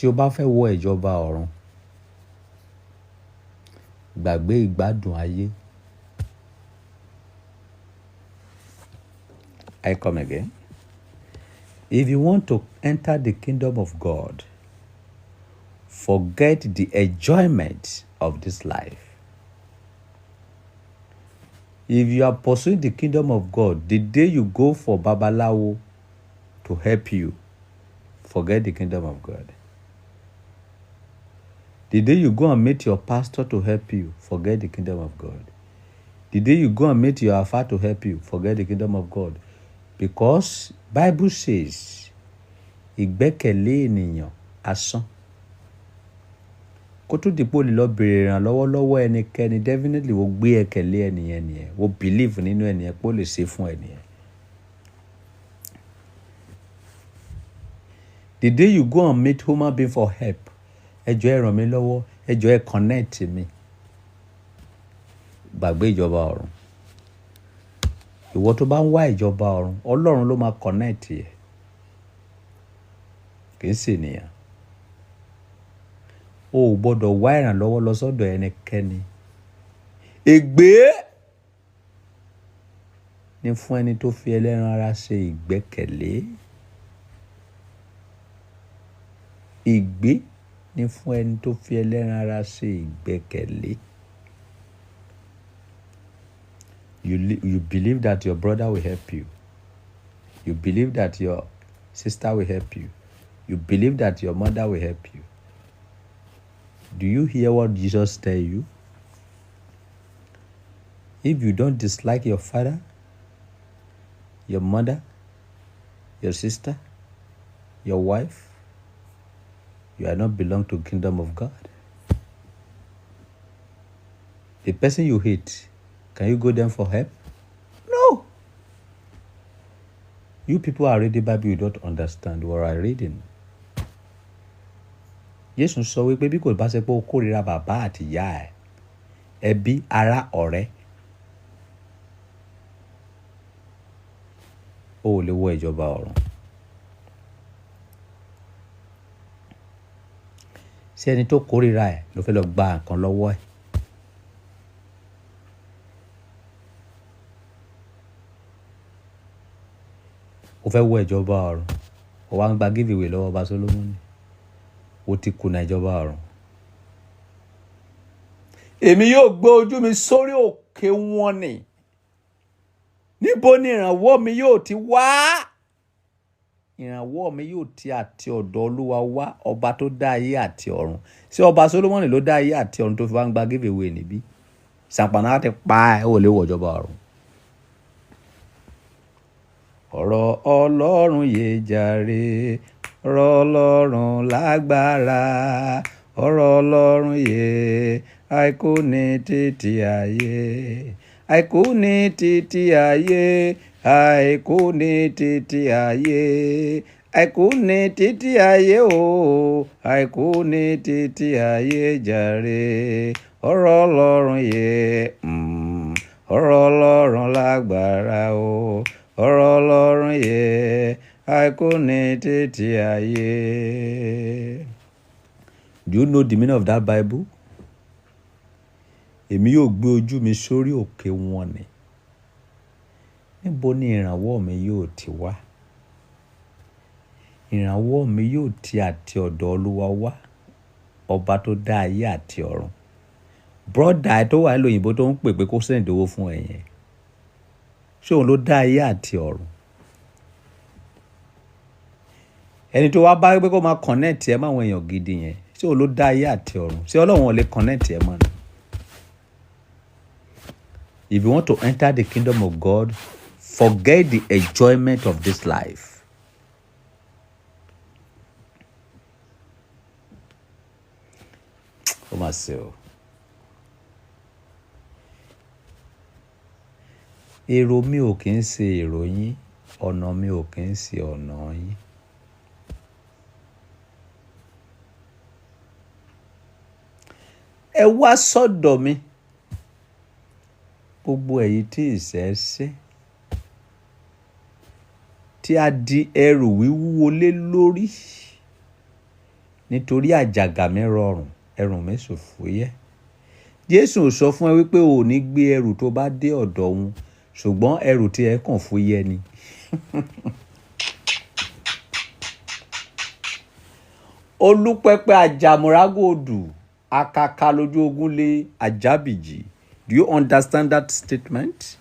tí o bá fẹ́ wọ ìjọba ọ̀run, gbàgbé ìgbádùn ayé. I come again. If you want to enter the kingdom of God, forget the enjoyment of this life. If you are pursuing the kingdom of God, the day you go for Babalawo to help you, forget the kingdom of God. The day you go and meet your pastor to help you, forget the kingdom of God. The day you go and meet your alpha to help you, forget the kingdom of God. Because Bible says, ìgbẹ́kẹ̀lé ènìyàn asán. Kó tó dìpọ̀ lè lọ bèrè ìrànlọ́wọ́ lọ́wọ́ ẹnikẹ́ni, definitely wo gbé ẹ̀kẹ̀lé ẹnìyẹn nìyẹn, wo believe nínú ẹnìyẹn pé ó lè ṣe fún ẹnìyẹn. The day you go and meet human being for help, ẹ jọ̀ọ́ ẹ ràn mí lọ́wọ́, ẹ jọ̀ọ́ ẹ connect mi. Gbàgbé ìjọba ọ̀run. Ìwọ tó bá ń wá ìjọba ọ̀run, Ọlọ́run ló máa connect ẹ. Kì í ṣe ènìyàn. O ò gbọ́dọ̀ wá ìrànlọ́wọ́ lọ sọ́dọ̀ ẹnikẹ́ni. Ègbé ni fún ẹni tó fi ẹlẹ́ran ara ṣe ìgbẹ́kẹ̀lé. Ègbé ni fún ẹni tó fi ẹlẹ́ran ara ṣe ìgbẹ́kẹ̀lé. You believe that your brother will help you. You believe that your sister will help you. You believe that your mother will help you. Do you hear what Jesus tell you? If you don't dislike your father, your mother, your sister, your wife, you are not belong to the kingdom of God. The person you hate, can you go there for help? No. You people are reading Bible, you don't understand what I'm reading. Jésù sọ wípé bí kò bá ṣe pé o kórìíra bàbá àti ìyá ẹ, ẹbí, ará, ọ̀rẹ́, o ò lè wọ ìjọba ọ̀run. Ṣé ẹni tó kórìíra ẹ ló fẹ́ lọ gba nǹkan lọ́wọ́ ẹ? O fẹ́ wọ ìjọba ọ̀run, o wá ń gba giveaway lọ́wọ́ ọba Solomoni. O ti kùnà ìjọba ọ̀run. Èmi yóò gbé ojú mi sórí òkè wọn ni. Níbo ni ìrànwọ́ mi yóò ti wá? Ìrànwọ́ mi yóò ti àti ọ̀dọ̀ Olúwa wá, ọba tó dá ayé àti ọ̀run. Ṣé ọba Solomoni ló dá ayé àti ọ̀run tó fi wá ń gba giveaway níbí? Ṣàpàná ti pa ẹ́, ò lè wọ ìjọba ọ̀run. Ọ̀rọ̀ Ọlọ́run yé jàre, ọ̀rọ̀ Ọlọ́run lágbára, ọ̀rọ̀ Ọlọ́run yé, àìkú ní títí ayé, àìkú ní títí ayé, àìkú ní títí ayé, àìkú ní títí ayé o, àìkú ní títí ayé jàre, ọ̀rọ̀ Ọlọ́run yé, ọ̀rọ̀ Ọlọ́run lágbára o, ọ̀rọ̀ Ọlọ́run yé, àìkú ní títí ayé. Do you know the meaning of that Bible? Èmi yóò gbé ojú mi sórí òkè wọn ni. Níbo ni ìrànwọ́ mi yóò ti wá? Ìrànwọ́ mi yóò ti àti ọ̀dọ̀ Olúwa wá, ọba tó dá ayé àti ọ̀run. Brother tó wà lóyìnbó tó ń pè pé kó send owó fún ẹ yẹn, ṣé òun ló dá ayé àti ọ̀run? Ẹni tó wá bá pé kó máa connect ẹ mọ́ àwọn èèyàn gidi yẹn, ṣé òun ló dá ayé àti ọ̀run? Ṣé Ọlọ́run ò lè connect ẹ mọ́ ni? If you want to enter the kingdom of God, forget the enjoyment of this life. Ó mà ṣe o. Èrò mi ò kì í ṣe èrò yín, ọ̀nà mi ò kì í ṣe ọ̀nà yín. Ẹ wá sọ́dọ̀ mi, gbogbo ẹ̀yin tí ìṣẹ́ ṣẹ́, tí a di ẹrù wíwúwo lé lórí, nítorí àjàgà mi rọrùn ẹrù mi sì fúyẹ́. Jésù ò sọ fún ẹ wípé o ò ní gbé ẹrù tó bá dé ọ̀dọ̀ òun, ṣùgbọ́n ẹrù tí ẹ kàn fúyẹ́ ni. Olúpẹpẹ àjàmúrágòdù akaka lójú ogun lé àjábìjì. Do you understand that statement?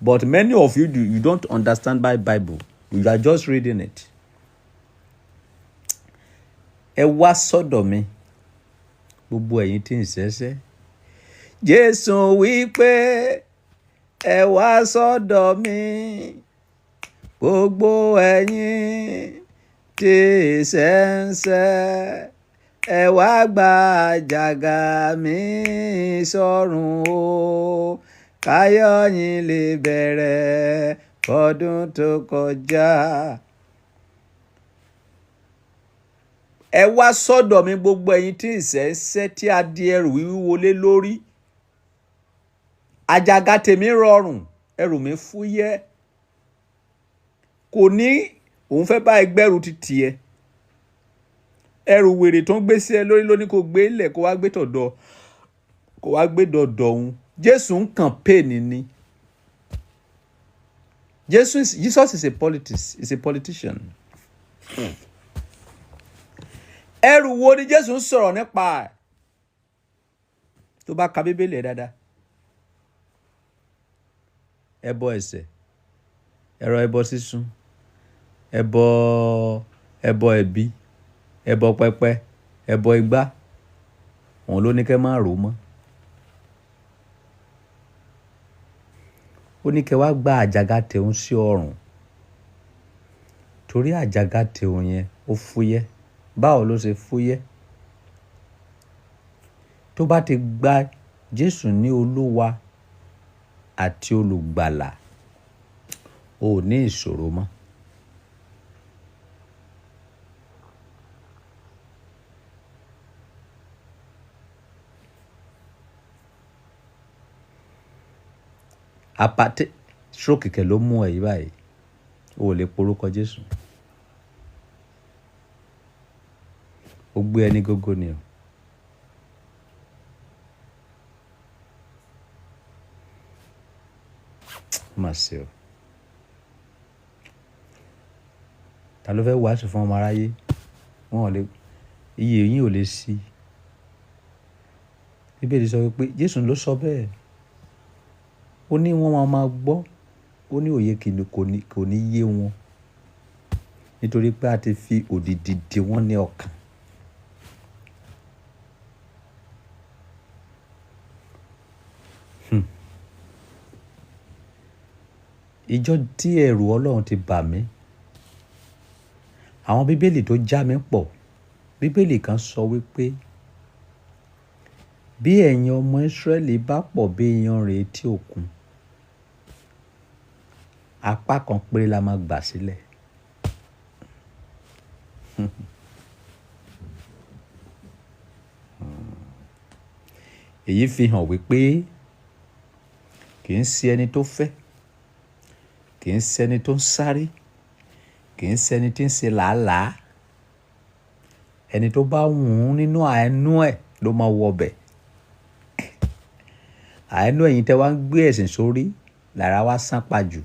But many of you you don't understand Bible. You are just reading it. Ẹ wá sọ́dọ̀ mi, gbogbo ẹ̀yin tí ń ṣẹ̀ṣẹ̀. Jésù wí pé ẹ wá sọ́dọ̀ mi, gbogbo ẹ̀yin tí ń ṣẹ̀ṣẹ̀. Ẹ wá gba àjàgà mi sọ́rùn o, káyọ̀ yín lè bẹ̀rẹ̀ ọdún tó kọjá. Ẹ wá sọ́dọ̀ mi gbogbo ẹ̀yin tí ń ṣẹ̀ṣẹ̀ tí a di ẹrù wíwúwo lé lórí. Àjàgà tèmi rọrùn, ẹrù mi fúyẹ́. Kò ní òun fẹ́ bá ẹgbẹ́rù ti tiẹ̀. Ẹrù wèrè tó ń gbé sí ẹ lórí lóní kò gbé ilẹ̀ kó wá gbé dọ̀dọ̀ òun. Jésù ń campaign ni. Jesus is a politician. Ẹrù wo ni Jésù ń sọ̀rọ̀ nípa ẹ̀? Tó bá ka Bíbélì ẹ̀ dáadáa. Ẹbọ ẹ̀ṣẹ̀, ẹbọ sísun, ẹbọ ẹ̀bí, ẹbọ pẹpẹ, ẹbọ igbá. Òun ló ní kẹ́ máa rò mọ́. Ó ní kẹ́ wá gba àjàgà tẹ̀hún sí ọrùn. Torí àjàgà tẹ̀hún yẹn ó fúyẹ́. Báwo ló ṣe fúyẹ́? Tó bá ti gba Jésù ní Olúwa àti olùgbàlà, o ò ní ìṣòro mọ́. Apàtẹ stroke kẹ̀ ló mú ẹ yìí báyìí, o ò lè porúkọ Jésù. Ó gbé ẹni gógó ni o. Má ṣe o. Ta ló fẹ́ wàásù fún ọmọ aráyé? Iye yín ò lè sí. Bíbélì sọ wípé Jésù ló sọ bẹ́ẹ̀. Ó ní wọ́n máa gbọ́, ó ní òye kò ní yé wọn, nítorí pé a ti fi òdìdì dè wọ́n ní ọkàn. Ìjọ tí ẹ̀rù Ọlọ́run ti bà mí, àwọn bíbélì tó já mi pọ̀, bíbélì kan sọ wípé bí ẹ̀yin ọmọ Ísírẹ́lì bá pọ̀ bí iyanrìn etí òkun, apá kan péré la máa gbà sílẹ̀. Èyí fi hàn wípé kì í ṣe ẹni tó fẹ́, kì í ṣe ẹni tó ń sáré, kì í ṣe ẹni tí ń ṣe làálàá. Ẹni tó bá wù ú nínú àánú ẹ̀ ló máa wọbẹ̀. Àánú ẹ̀yin tẹ́ wá ń gbé ẹ̀sìn sórí lára wá sán pa jù.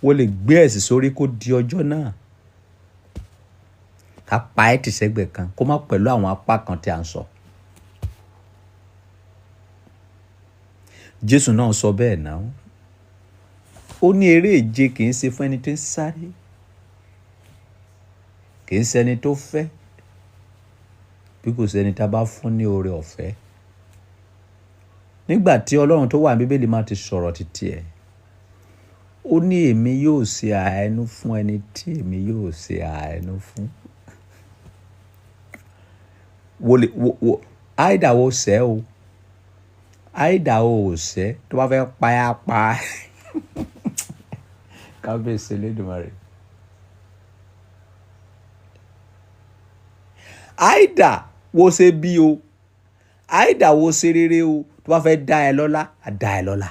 Wọ́n lè gbé ẹ̀sìn sórí kó di ọjọ́ náà, ká pa ẹ́ tì sẹ́gbẹ̀ẹ́ kan kó má pẹ̀lú àwọn apá kan tí a ń sọ. Jésù náà sọ bẹ́ẹ̀ náà. Ó ní eré ìje kì í ṣe fún ẹni tó ń sáré, kì í ṣe ẹni tó fẹ́, bí kò ṣe ẹni tá a bá fún ní oore ọ̀fẹ́. Nígbà tí Ọlọ́run tó wà ní Bíbélì máa ti sọ̀rọ̀ títí ẹ̀, ó ní èmi yóò ṣe àánú fún ẹni tí èmi yóò ṣe àánú fún. Àìdá wo ṣẹ́ o, àìdá o ò ṣẹ́, tó bá fẹ́ pa á pa. Kábíyèsí Elédùmarè. Àìdá wo ṣe bí o, àìdá wo ṣe rere o, tó bá fẹ́ dá ẹ lọ́lá, á dá ẹ lọ́lá.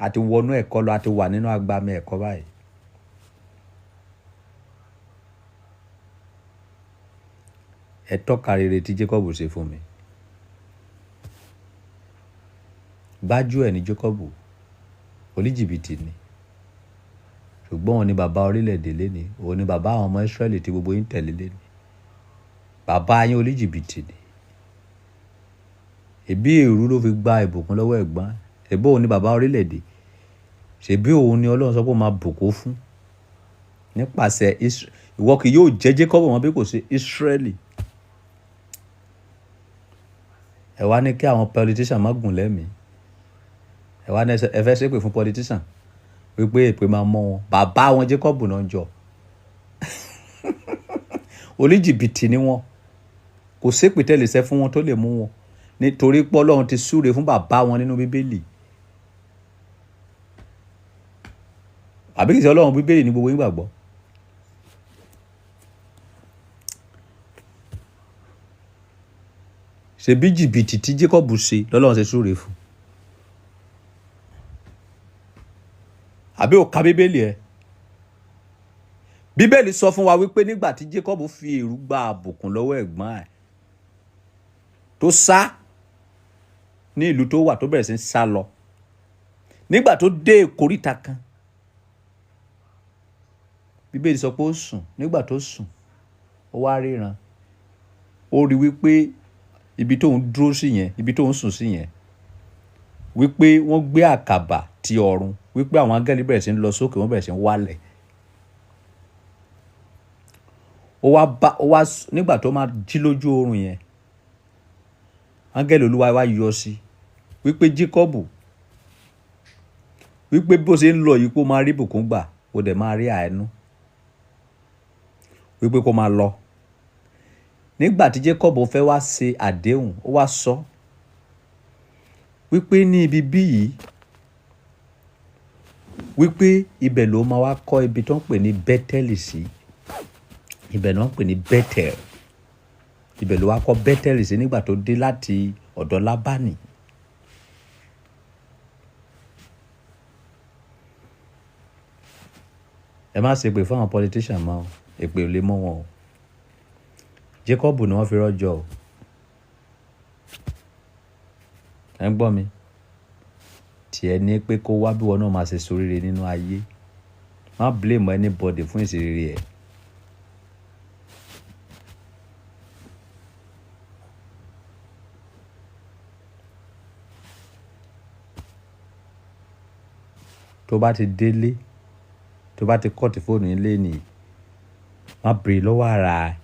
Àti wọnú ẹ̀kọ́ lọ, àti wà nínú agbami ẹ̀kọ́ báyìí. ẹ tọ́ka rere tí Jacob ṣe fún mi. Gbájú ẹ̀ ní Jacob, oníjìbìtì ni, ṣùgbọ́n òun ni bàbá orílẹ̀-èdè léni, òun ni bàbá àwọn ọmọ Ísírẹ́lì tí gbogbo yín tẹ̀lé léni. Bàbá yín oníjìbìtì ni. Ẹbí èrú ló fi gba ìbùkún lọ́wọ́ ẹ̀gbọ́n, ṣèbí òun ni bàbá orílẹ̀-èdè, ṣèbí òun ni Ọlọ́run sọ pé ó máa bùkún fún nípasẹ̀ ìwọ kì yóò jẹ́ Jacob mọ́ bí kò ṣe Ísírẹ́lì. Ẹ wá ní kí àwọn politician má gùn lẹ́mìí, ẹ wá ní ẹ fẹ́ ṣépè fún politician wípé èpè máa mọ́ wọn. Bàbá wọn Jacob náà ń jọ oníjìbìtì ni wọn, kò ṣépè tẹ́lẹ̀ ṣẹ́ fún wọn tó lè mú wọn, nítorí pé Ọlọ́run ti súre fún bàbá wọn nínú Bíbélì. Àbí kìí ṣe Ọlọ́run Bíbélì ní gbogbo yín gbàgbọ́? Ṣebí jìbìtì tí Jacob ṣe lọ́lọ́run ṣe súre fún? Àbí ó ka Bíbélì ẹ? Bíbélì sọ fún wa wípé nígbà tí Jacob fi èrú gba àbùkún lọ́wọ́ ẹ̀gbọ́n ẹ̀, tó sá ní ìlú tó wà, tó bẹ̀rẹ̀ sí ń sá lọ, nígbà tó dé ìkóríta kan, Bíbélì sọ pé ó sùn. Nígbà tó sùn, ó wá ríran, ó rí wípé ibi tó ń dúró sí yẹn, ibi tó ń sùn sí yẹn, wípé wọ́n gbé àkàbà ti ọ̀run, wípé àwọn áńgẹ́lì bẹ̀rẹ̀ sí ń lọ sókè, wọ́n bẹ̀rẹ̀ sí ń wálẹ̀. Nígbà tó máa jí lójú oorun yẹn, áńgẹ́lì Olúwa wá yọ sí wípé Jacob, wípé bó ṣe ń lọ yìí kó máa rí bùkún gbà, ó dẹ̀ máa rí àánú, wípé kó máa lọ. Nígbà tí Jacob fẹ́ wá ṣe àdéhùn, ó wá sọ wípé ní ibi bí yìí, wípé ibẹ̀ ló máa wá kọ́ ibi tó ń pè ní Bẹ́tẹ́lì sí. Ibẹ̀ náà ń pè ní Bẹ́tẹ̀l. Ibẹ̀ ló wá kọ́ Bẹ́tẹ́lì sí nígbà tó dé láti ọ̀dọ̀ Lábánì. Ẹ má ṣe pè fún àwọn politician mọ́ o, èpè ò lè mọ́ wọn o. Jacob ni wọ́n fi rọ́jò o. Ẹ ń gbọ́ mi? Tiẹ̀ ní pé kó wá bí wọn náà máa ṣe soríire nínú ayé. Má blame anybody fún ìṣeré ẹ̀. Tó bá ti délé, tó bá ti kọ́ọ̀tì fóònù yín lénìí, má bèrè lọ́wọ́ ara ẹ̀